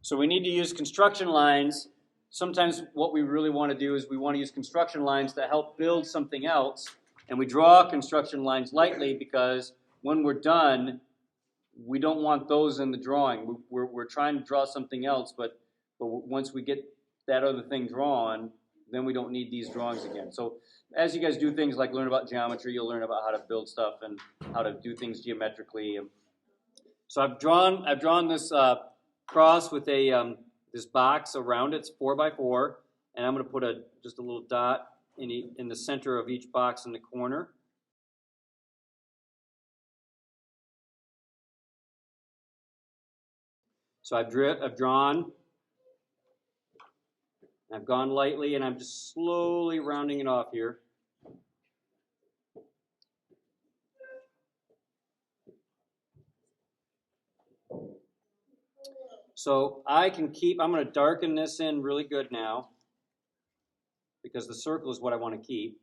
So we need to use construction lines. Sometimes what we really want to do is we want to use construction lines to help build something else. And we draw construction lines lightly because when we're done, we don't want those in the drawing. We're trying to draw something else, but once we get that other thing drawn, then we don't need these drawings again. So as you guys do things like learn about geometry, you'll learn about how to build stuff and how to do things geometrically. So I've drawn this cross with a this box around it. It's 4 by 4, and I'm going to put just a little dot in the center of each box in the corner. So I've drawn. I've gone lightly, and I'm just slowly rounding it off here. So I can I'm going to darken this in really good now because the circle is what I want to keep.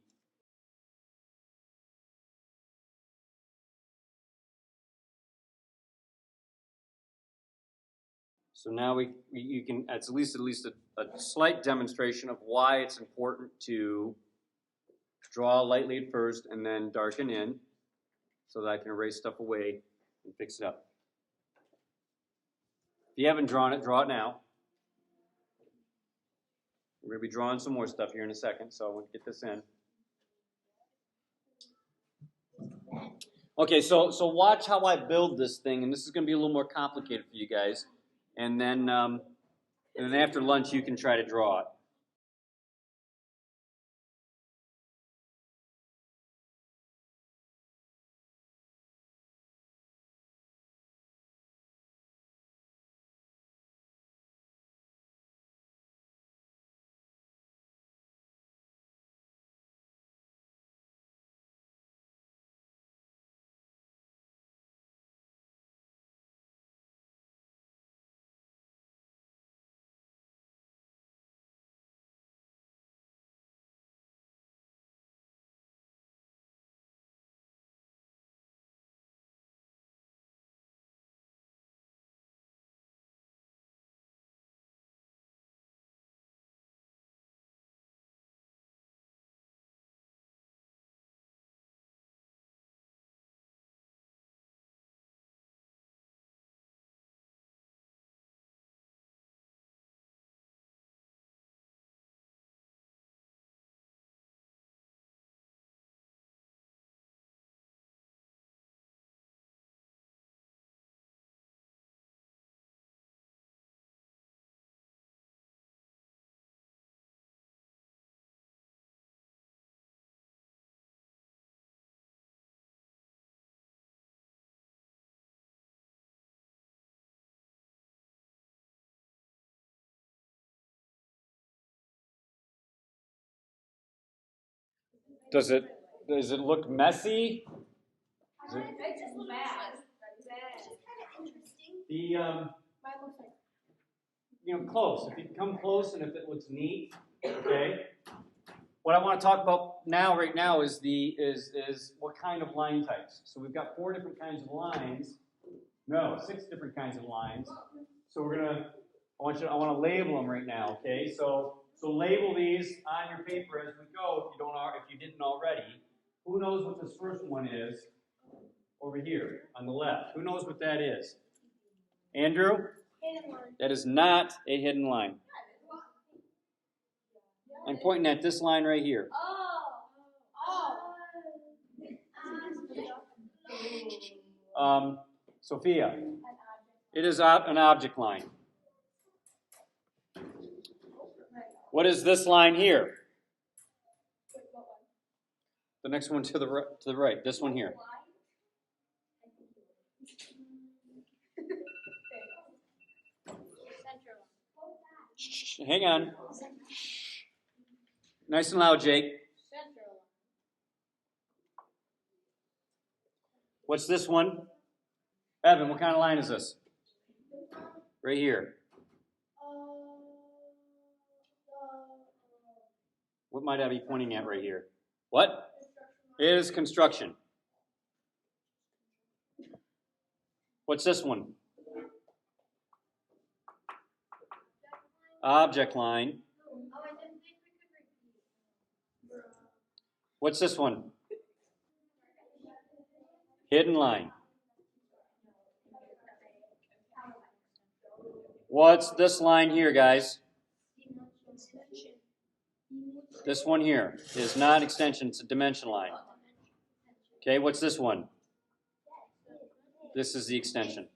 So now you can, at least a slight demonstration of why it's important to draw lightly at first and then darken in so that I can erase stuff away and fix it up. If you haven't drawn it, draw it now. We're going to be drawing some more stuff here in a second, so I want to get this in. Okay, so watch how I build this thing, and this is going to be a little more complicated for you guys. And then after lunch, you can try to draw it. Does it look messy? Close. If you come close and if it looks neat, okay. What I want to talk about right now is what kind of line types. So we've got 4 different kinds of lines. No, 6 different kinds of lines. So I want to label them right now, okay? So label these on your paper as we go if you didn't already. Who knows what this first one is over here on the left? Who knows what that is? Andrew? Hidden line. That is not a hidden line. I'm pointing at this line right here. Sophia, it is an object line. What is this line here? The next one to the right. This one here. Shh, hang on. Nice and loud, Jake. What's this one? Evan, what kind of line is this? Right here. What might I be pointing at right here? What? It is construction. What's this one? object line. What's this one? Hidden line. What's this line here, guys? This one here is not extension, it's a dimension line. Okay, what's this one? This is the extension.